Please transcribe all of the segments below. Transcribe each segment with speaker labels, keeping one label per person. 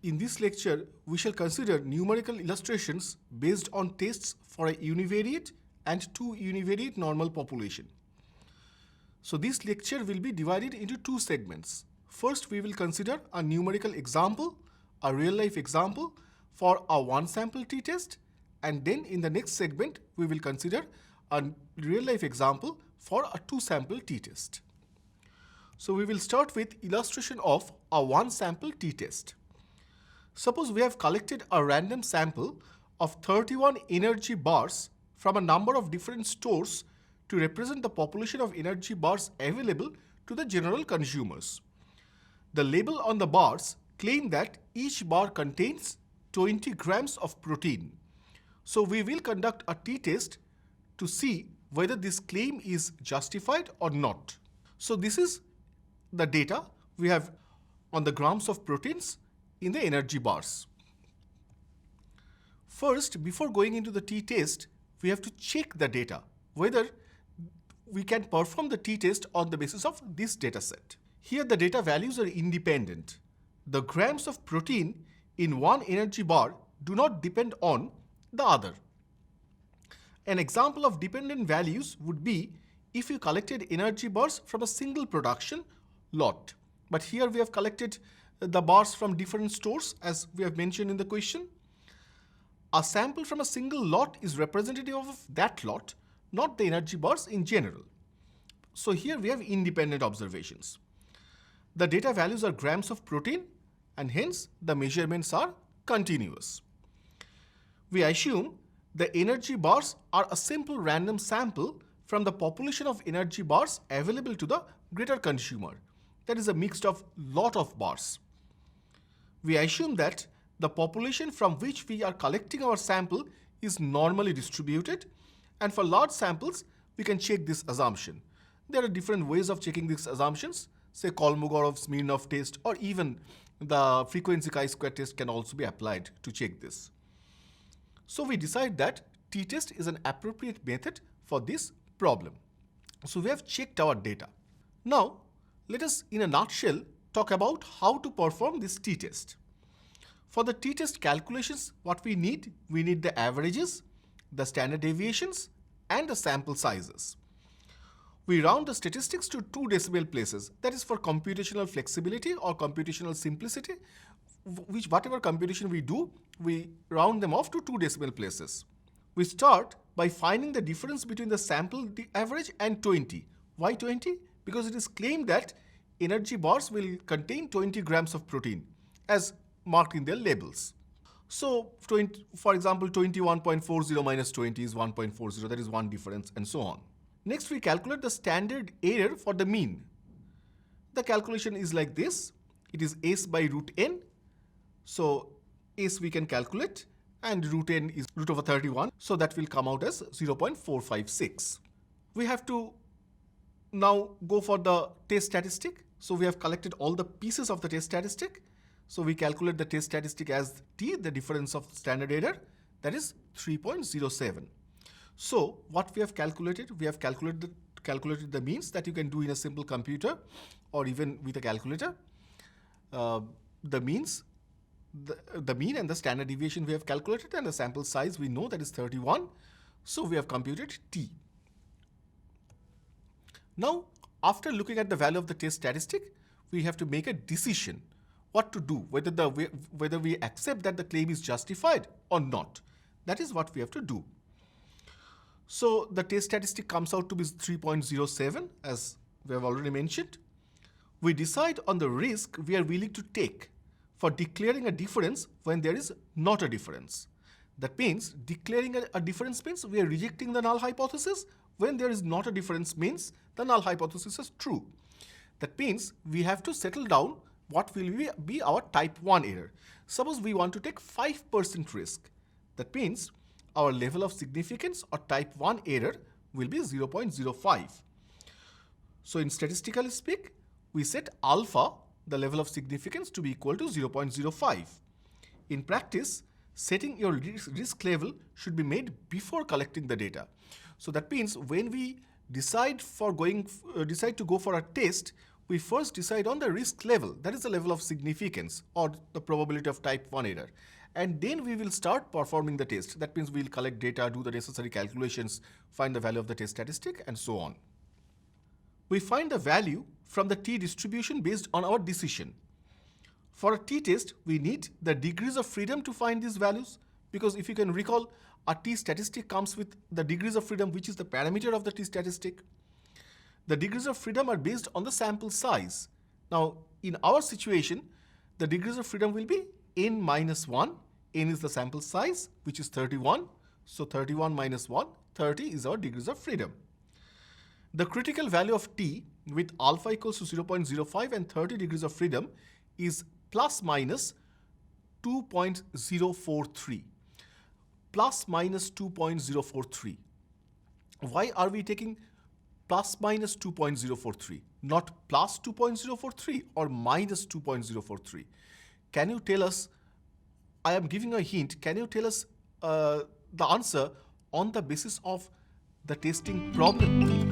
Speaker 1: In this lecture, we shall consider numerical illustrations based on tests for a univariate and two univariate normal population. So this lecture will be divided into two segments. First, we will consider a numerical example, a real-life example for a one-sample t-test, and then in the next segment, we will consider a real-life example for a two-sample t-test. So we will start with illustration of a one-sample t-test. Suppose we have collected a random sample of 31 energy bars from a number of different stores to represent the population of energy bars available to the general consumers. The label on the bars claim that each bar contains 20 grams of protein. So we will conduct a t-test to see whether this claim is justified or not. So this is the data we have on the grams of proteins in the energy bars. First, before going into the t-test, we have to check the data, whether we can perform the t-test on the basis of this data set. Here the data values are independent. The grams of protein in one energy bar do not depend on the other. An example of dependent values would be if you collected energy bars from a single production lot. But here we have collected the bars from different stores, as we have mentioned in the question. A sample from a single lot is representative of that lot, not the energy bars in general. So here we have independent observations. The data values are grams of protein, and hence the measurements are continuous. We assume the energy bars are a simple random sample from the population of energy bars available to the greater consumer. That is a mix of lot of bars. We assume that the population from which we are collecting our sample is normally distributed, and for large samples, we can check this assumption. There are different ways of checking these assumptions, say Kolmogorov-Smirnov test, or even the frequency chi-square test can also be applied to check this. So we decide that t-test is an appropriate method for this problem. So we have checked our data. Now, let us in a nutshell talk about how to perform this t-test. For the t-test calculations, what we need the averages, the standard deviations, and the sample sizes. We round the statistics to 2 decimal places. That is for computational flexibility or computational simplicity. Whatever computation we do, we round them off to 2 decimal places. We start by finding the difference between the sample average and 20. Why 20? Because it is claimed that energy bars will contain 20 grams of protein as marked in their labels. So, for example, 21.40 minus 20 is 1.40, that is one difference, and so on. Next, we calculate the standard error for the mean. The calculation is like this. It is S by root n. So, S we can calculate, and root n is root over 31. So, that will come out as 0.456. We have to now go for the test statistic. So, we have collected all the pieces of the test statistic. So, we calculate the test statistic as T, the difference of standard error, that is 3.07. So, what we have calculated the means that you can do in a simple computer or even with a calculator. The means, the mean and the standard deviation we have calculated, and the sample size we know that is 31. So, we have computed T. Now, after looking at the value of the test statistic, we have to make a decision what to do, whether we accept that the claim is justified or not. That is what we have to do. So the test statistic comes out to be 3.07, as we have already mentioned. We decide on the risk we are willing to take for declaring a difference when there is not a difference. That means declaring a difference means we are rejecting the null hypothesis. When there is not a difference means the null hypothesis is true. That means we have to settle down what will be our type 1 error. Suppose we want to take 5% risk. That means our level of significance or type 1 error will be 0.05. So in statistical speak, we set alpha, the level of significance, to be equal to 0.05. In practice, setting your risk level should be made before collecting the data. So that means when we decide to go for a test, we first decide on the risk level, that is the level of significance or the probability of type 1 error. And then we will start performing the test. That means we will collect data, do the necessary calculations, find the value of the test statistic, and so on. We find the value from the t distribution based on our decision. For a t-test, we need the degrees of freedom to find these values, because if you can recall, a t-statistic comes with the degrees of freedom, which is the parameter of the t-statistic. The degrees of freedom are based on the sample size. Now, in our situation, the degrees of freedom will be n minus 1. N is the sample size, which is 31. So 31 minus 1, 30 is our degrees of freedom. The critical value of t with alpha equals to 0.05 and 30 degrees of freedom is plus minus 2.043. Plus minus 2.043. Why are we taking plus minus 2.043, not plus 2.043 or minus 2.043? Can you tell us, I am giving a hint, can you tell us the answer on the basis of the testing problem?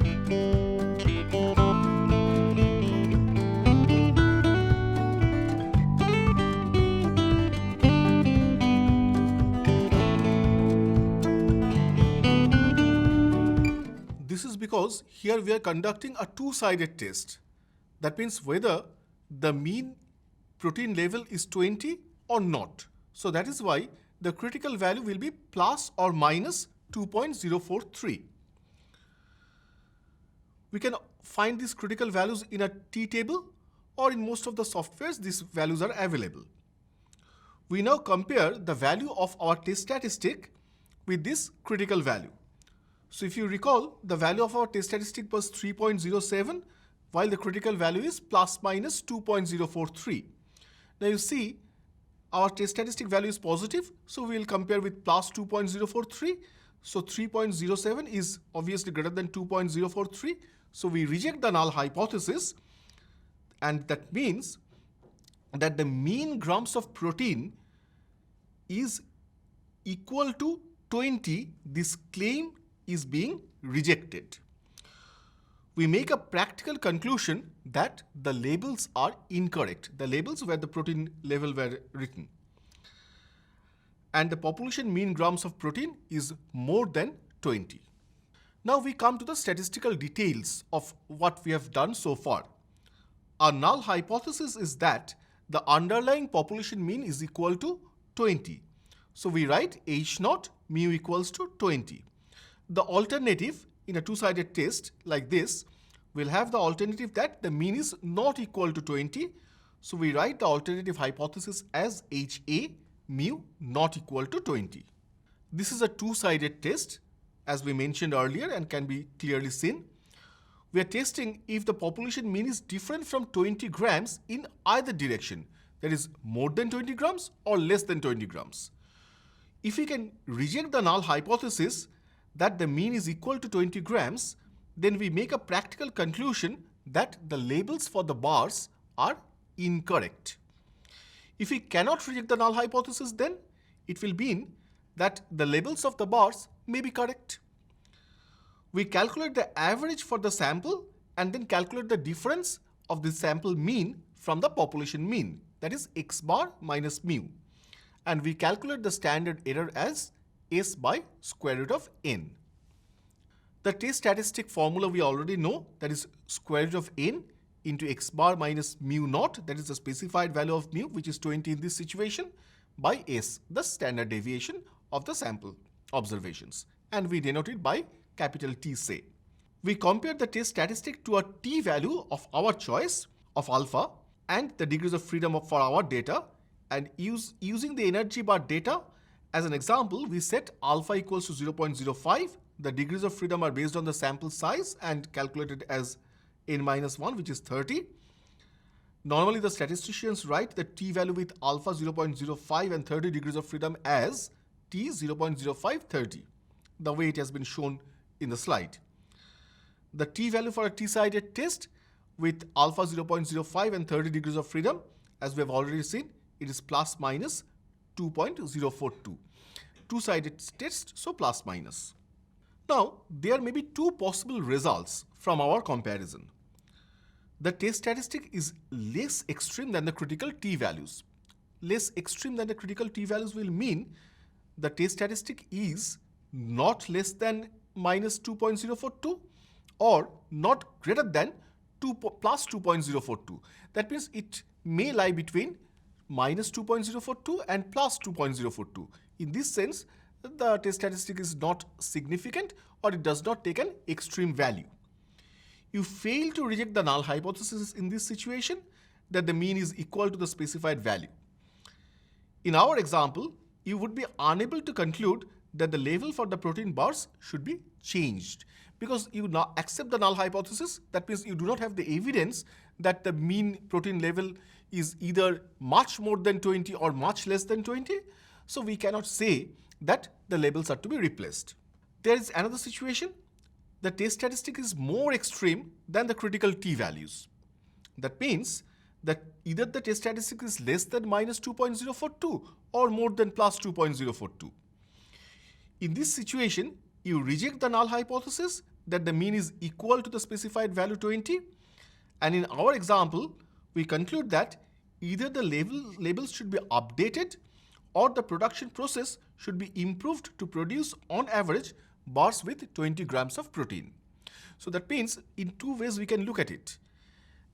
Speaker 1: This is because here we are conducting a two-sided test. That means whether the mean protein level is 20 or not. So that is why the critical value will be plus or minus 2.043. We can find these critical values in a t-table, or in most of the softwares these values are available. We now compare the value of our test statistic with this critical value. So if you recall, the value of our test statistic was 3.07, while the critical value is plus minus 2.043. Now you see, our test statistic value is positive, so we will compare with plus 2.043. So 3.07 is obviously greater than 2.043. So we reject the null hypothesis, and that means that the mean grams of protein is equal to 20. This claim is being rejected. We make a practical conclusion that the labels are incorrect, the labels where the protein level were written. And the population mean grams of protein is more than 20. Now we come to the statistical details of what we have done so far. Our null hypothesis is that the underlying population mean is equal to 20. So we write H naught mu equals to 20. The alternative in a two-sided test like this will have the alternative that the mean is not equal to 20. So we write the alternative hypothesis as HA mu not equal to 20. This is a two-sided test, as we mentioned earlier, and can be clearly seen. We are testing if the population mean is different from 20 grams in either direction, that is more than 20 grams or less than 20 grams. If we can reject the null hypothesis that the mean is equal to 20 grams, then we make a practical conclusion that the labels for the bars are incorrect. If we cannot reject the null hypothesis, then it will mean that the labels of the bars may be correct. We calculate the average for the sample and then calculate the difference of the sample mean from the population mean, that is x bar minus mu. And we calculate the standard error as S by square root of n. The test statistic formula we already know, that is square root of n into x bar minus mu naught, that is the specified value of mu, which is 20 in this situation, by S, the standard deviation of the sample observations. And we denote it by capital T say. We compare the test statistic to a t value of our choice of alpha and the degrees of freedom for our data, and using the energy bar data as an example, we set alpha equals to 0.05. The degrees of freedom are based on the sample size and calculated as n minus 1, which is 30. Normally, the statisticians write the t value with alpha 0.05 and 30 degrees of freedom as t 0.05, 30, the way it has been shown in the slide. The t value for a t-sided test with alpha 0.05 and 30 degrees of freedom, as we have already seen, it is plus minus 2.042. Two-sided test, so plus minus. Now, there may be two possible results from our comparison. the test statistic is less extreme than the critical t-values. Less extreme than the critical t-values will mean the test statistic is not less than minus 2.042 or not greater than plus 2.042. That means it may lie between minus 2.042 and plus 2.042. In this sense, the test statistic is not significant or it does not take an extreme value. You fail to reject the null hypothesis in this situation that the mean is equal to the specified value. In our example, you would be unable to conclude that the level for the protein bars should be changed because you now accept the null hypothesis. That means you do not have the evidence that the mean protein level is either much more than 20 or much less than 20. So we cannot say that the labels are to be replaced. There is another situation. The test statistic is more extreme than the critical t-values. That means that either the test statistic is less than minus 2.042 or more than plus 2.042. In this situation, you reject the null hypothesis that the mean is equal to the specified value 20. And in our example, we conclude that either the labels should be updated or the production process should be improved to produce on average bars with 20 grams of protein. So that means in two ways we can look at it.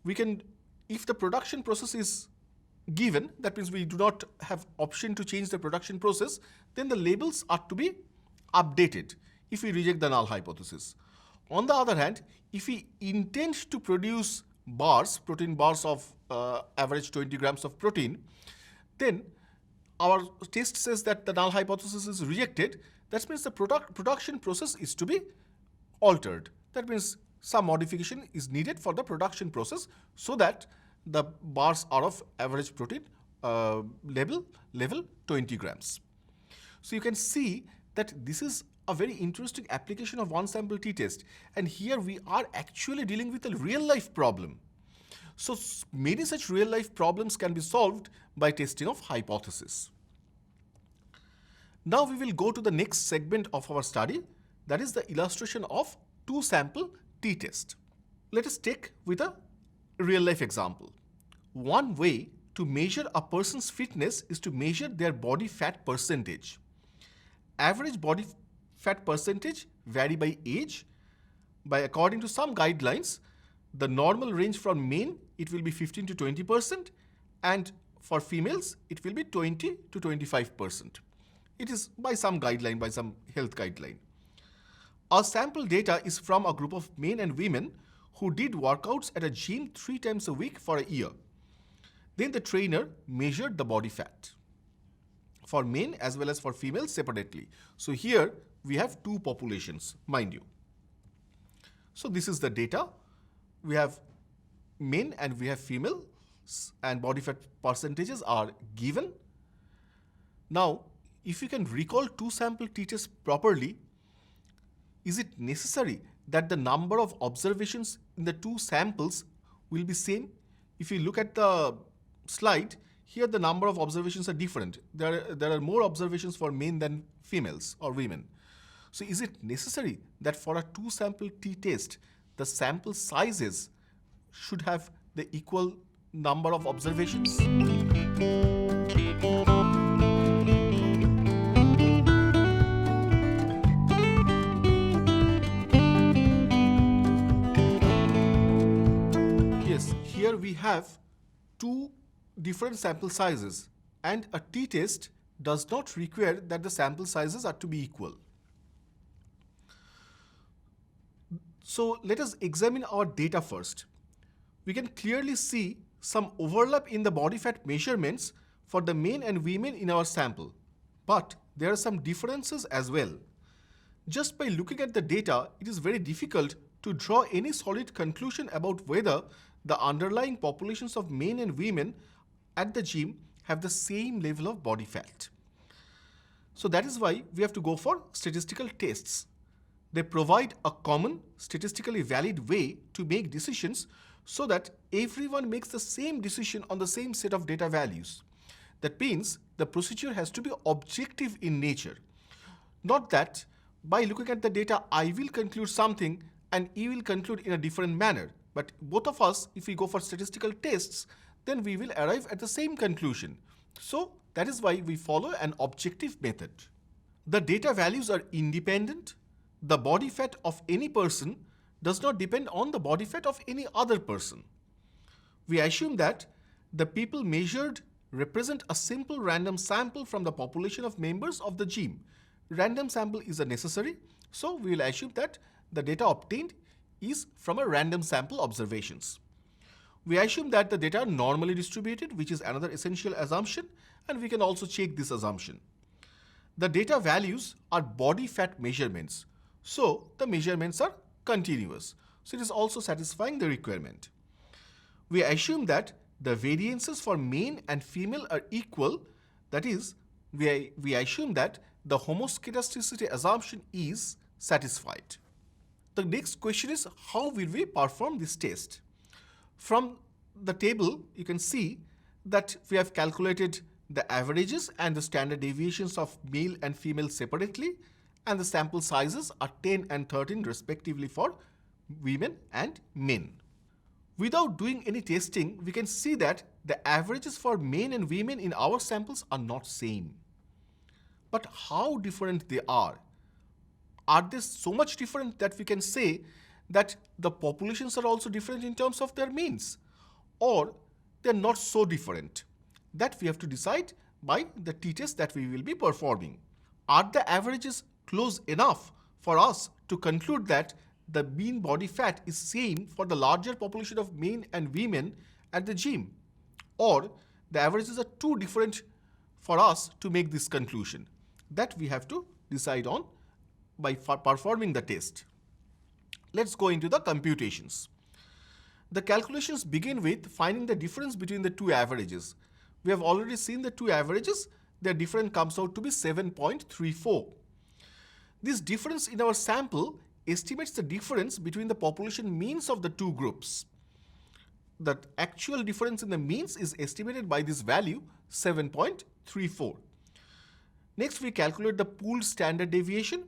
Speaker 1: We can, if the production process is given, that means we do not have option to change the production process, then the labels are to be updated if we reject the null hypothesis. On the other hand, if we intend to produce bars, protein bars of average 20 grams of protein, then our test says that the null hypothesis is rejected. That means the production process is to be altered. That means some modification is needed for the production process so that the bars are of average protein level 20 grams. So you can see that this is a very interesting application of one sample t-test, and here we are actually dealing with a real life problem. So many such real life problems can be solved by testing of hypothesis. Now we will go to the next segment of our study, that is the illustration of two sample t-test. Let us take with a real life example. One way to measure a person's fitness is to measure their body fat percentage. Average body fat percentage vary by age. According to some guidelines, the normal range for men, it will be 15 to 20%, and for females, it will be 20 to 25%. It is by some guideline, by some health guideline. Our sample data is from a group of men and women who did workouts at a gym 3 times a week for a year. Then the trainer measured the body fat for men as well as for females separately. So here we have two populations, mind you. So this is the data. We have men and we have females, and body fat percentages are given. Now, if you can recall two sample t-tests properly, is it necessary that the number of observations in the two samples will be same? If you look at the slide, here the number of observations are different. There are more observations for men than females or women. So is it necessary that for a two sample t-test, the sample sizes should have the equal number of observations? Yes, here we have two different sample sizes, and a t-test does not require that the sample sizes are to be equal. So let us examine our data first. We can clearly see some overlap in the body fat measurements for the men and women in our sample, but there are some differences as well. Just by looking at the data, it is very difficult to draw any solid conclusion about whether the underlying populations of men and women at the gym have the same level of body fat. So that is why we have to go for statistical tests. They provide a common, statistically valid way to make decisions so that everyone makes the same decision on the same set of data values. That means the procedure has to be objective in nature. Not that by looking at the data, I will conclude something and E will conclude in a different manner. But both of us, if we go for statistical tests, then we will arrive at the same conclusion. So that is why we follow an objective method. The data values are independent. The body fat of any person does not depend on the body fat of any other person. We assume that the people measured represent a simple random sample from the population of members of the gym. Random sample is a necessary, so we will assume that the data obtained is from a random sample observations. We assume that the data are normally distributed, which is another essential assumption, and we can also check this assumption. The data values are body fat measurements, so the measurements are continuous. So it is also satisfying the requirement. We assume that the variances for male and female are equal. That is, we assume that the homoscedasticity assumption is satisfied. The next question is, how will we perform this test? From the table, you can see that we have calculated the averages and the standard deviations of male and female separately, and the sample sizes are 10 and 13 respectively for women and men. Without doing any testing, we can see that the averages for men and women in our samples are not same. But how different they are? Are they so much different that we can say that the populations are also different in terms of their means? Or they're not so different? That we have to decide by the t-test that we will be performing. Are the averages close enough for us to conclude that the mean body fat is same for the larger population of men and women at the gym? Or the averages are too different for us to make this conclusion? That we have to decide on by performing the test. Let's go into the computations. The calculations begin with finding the difference between the two averages. We have already seen the two averages. Their difference comes out to be 7.34. This difference in our sample estimates the difference between the population means of the two groups. The actual difference in the means is estimated by this value 7.34. Next, we calculate the pooled standard deviation.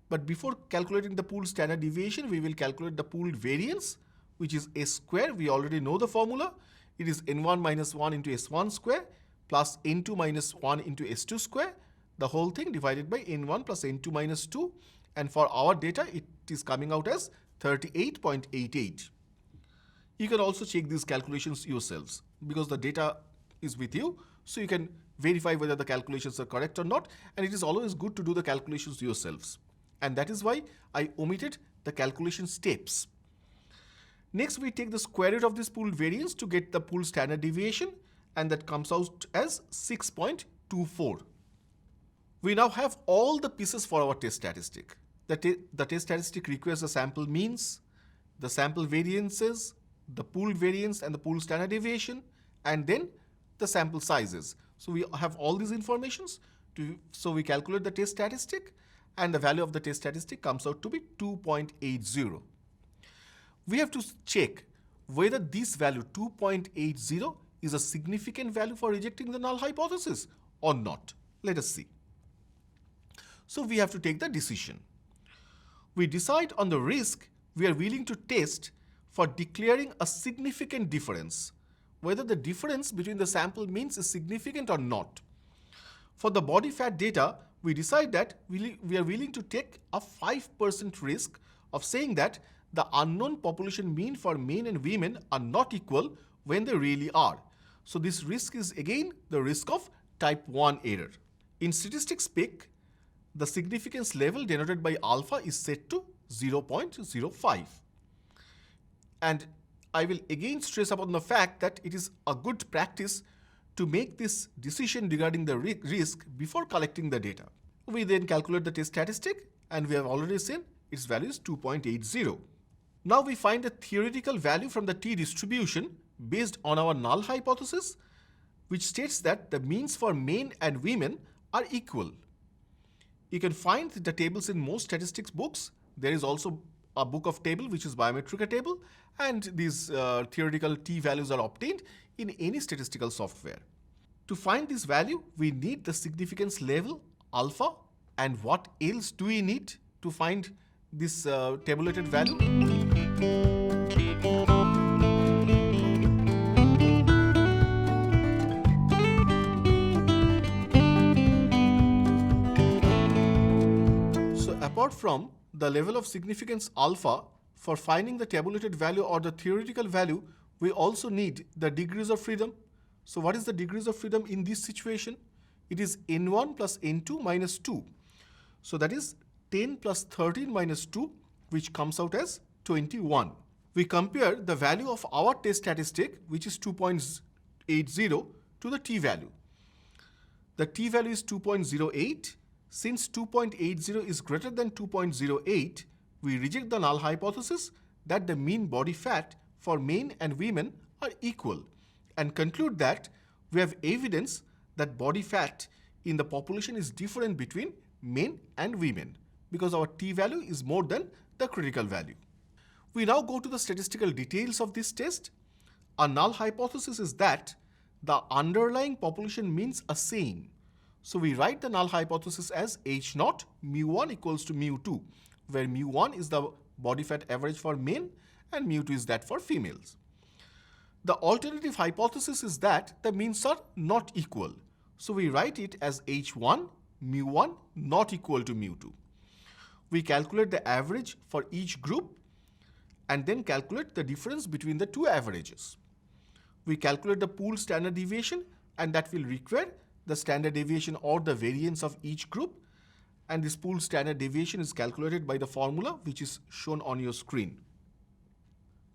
Speaker 1: But before calculating the pooled standard deviation, we will calculate the pooled variance, which is S square. We already know the formula. It is N1 minus 1 into S1 square plus N2 minus 1 into S2 square. The whole thing divided by N1 plus N2 minus 2. And for our data, it is coming out as 38.88. You can also check these calculations yourselves because the data is with you. So you can verify whether the calculations are correct or not. And it is always good to do the calculations yourselves. And that is why I omitted the calculation steps. Next, we take the square root of this pooled variance to get the pooled standard deviation, and that comes out as 6.24. We now have all the pieces for our test statistic. The test statistic requires the sample means, the sample variances, the pooled variance and the pooled standard deviation, and then the sample sizes. So we have all these informations. So we calculate the test statistic, and the value of the test statistic comes out to be 2.80. We have to check whether this value 2.80 is a significant value for rejecting the null hypothesis or not. Let us see. So we have to take the decision. We decide on the risk we are willing to test for declaring a significant difference, whether the difference between the sample means is significant or not. For the body fat data, we decide that we are willing to take a 5% risk of saying that the unknown population mean for men and women are not equal when they really are. So this risk is again the risk of type 1 error. In statistics speak, the significance level denoted by alpha is set to 0.05. And I will again stress upon the fact that it is a good practice to make this decision regarding the risk before collecting the data. We then calculate the test statistic, and we have already seen its value is 2.80. Now we find the theoretical value from the t-distribution based on our null hypothesis, which states that the means for men and women are equal. You can find the tables in most statistics books. There is also a book of table which is Biometrica table, and these theoretical t values are obtained in any statistical software. To find this value, we need the significance level alpha, and what else do we need to find this tabulated value. So apart from the level of significance alpha, for finding the tabulated value or the theoretical value, we also need the degrees of freedom. So what is the degrees of freedom in this situation? It is n1 plus n2 minus 2. So that is 10 plus 13 minus 2, which comes out as 21. We compare the value of our test statistic, which is 2.80, to the t-value. The t-value is 2.08. Since 2.80 is greater than 2.08, we reject the null hypothesis that the mean body fat for men and women are equal and conclude that we have evidence that body fat in the population is different between men and women because our t-value is more than the critical value. We now go to the statistical details of this test. A null hypothesis is that the underlying population means are same. So we write the null hypothesis as H naught mu1 equals to mu2, where mu1 is the body fat average for men and mu2 is that for females. The alternative hypothesis is that the means are not equal. So we write it as H1 mu1 not equal to mu2. We calculate the average for each group and then calculate the difference between the two averages. We calculate the pooled standard deviation, and that will require the standard deviation or the variance of each group, and this pooled standard deviation is calculated by the formula which is shown on your screen.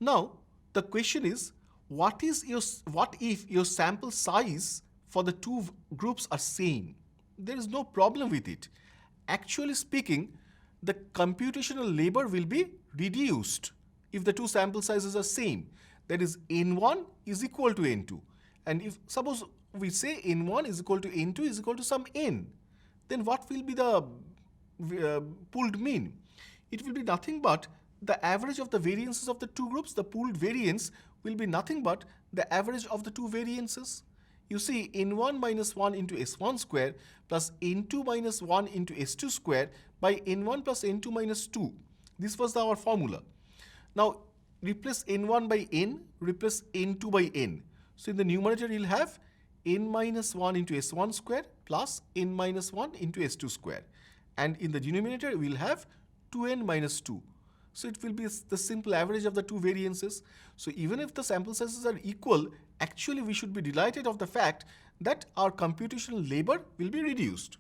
Speaker 1: Now the question is, what if your sample size for the two groups are same? There is no problem with it. Actually speaking, the computational labor will be reduced if the two sample sizes are same. That is, n1 is equal to n2. And if suppose we say n1 is equal to n2 is equal to some n, then what will be the pooled mean? It will be nothing but the average of the variances of the two groups. The pooled variance will be nothing but the average of the two variances. You see, n1 minus 1 into s1 square plus n2 minus 1 into s2 square by n1 plus n2 minus 2. This was our formula. Now replace n1 by n, replace n2 by n. So in the numerator you'll have n minus 1 into s1 square plus n minus 1 into s2 square. And in the denominator we'll have 2n minus 2. So it will be the simple average of the two variances. So even if the sample sizes are equal, actually we should be delighted of the fact that our computational labor will be reduced.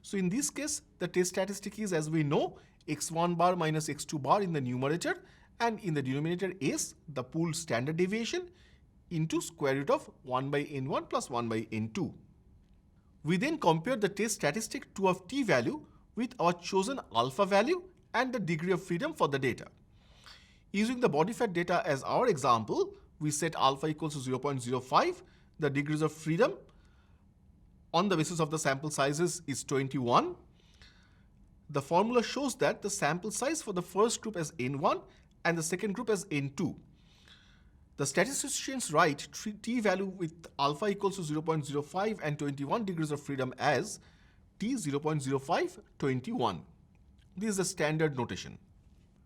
Speaker 1: So in this case, the test statistic is, as we know, x1 bar minus x2 bar in the numerator, and in the denominator is the pooled standard deviation into square root of 1 by n1 plus 1 by n2. We then compare the test statistic 2 of t value with our chosen alpha value and the degree of freedom for the data. Using the body fat data as our example, we set alpha equals to 0.05. The degrees of freedom on the basis of the sample sizes is 21. The formula shows that the sample size for the first group as n1 and the second group as n2. The statisticians write t value with alpha equals to 0.05 and 21 degrees of freedom as t 0.05, 21. This is the standard notation.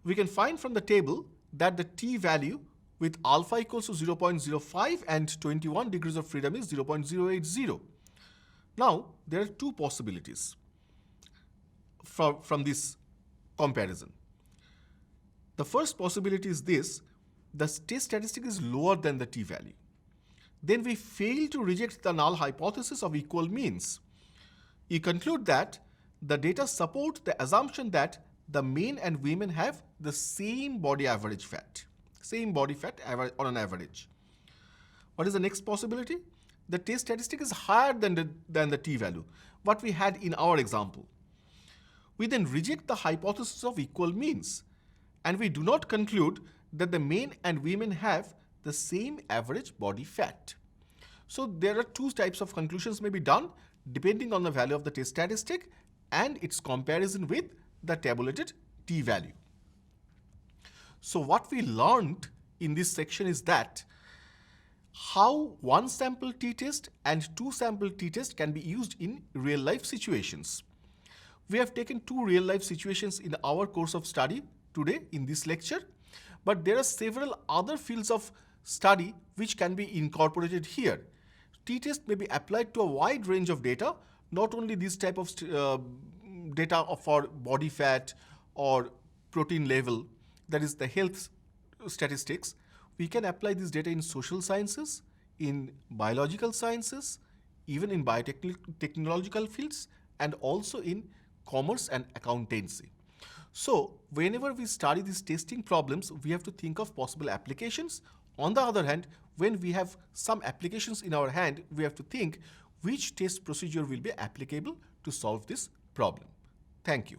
Speaker 1: We can find from the table that the t value with alpha equals to 0.05 and 21 degrees of freedom is 0.080. Now, there are two possibilities from this comparison. The first possibility is this: the test statistic is lower than the t value. Then we fail to reject the null hypothesis of equal means. You conclude that the data support the assumption that the men and women have the same body average fat, same body fat on an average. What is the next possibility? The test statistic is higher than the t value, what we had in our example. We then reject the hypothesis of equal means, and we do not conclude that the men and women have the same average body fat. So there are two types of conclusions may be done depending on the value of the test statistic and its comparison with the tabulated t value. So what we learned in this section is that how one sample t-test and two sample t-test can be used in real life situations. We have taken two real life situations in our course of study today in this lecture, but there are several other fields of study which can be incorporated here. T-test may be applied to a wide range of data, not only this type of data for body fat or protein level, that is the health statistics. We can apply this data in social sciences, in biological sciences, even in biotechnological fields, and also in commerce and accountancy. So whenever we study these testing problems, we have to think of possible applications. On the other hand, when we have some applications in our hand, we have to think which test procedure will be applicable to solve this problem. Thank you.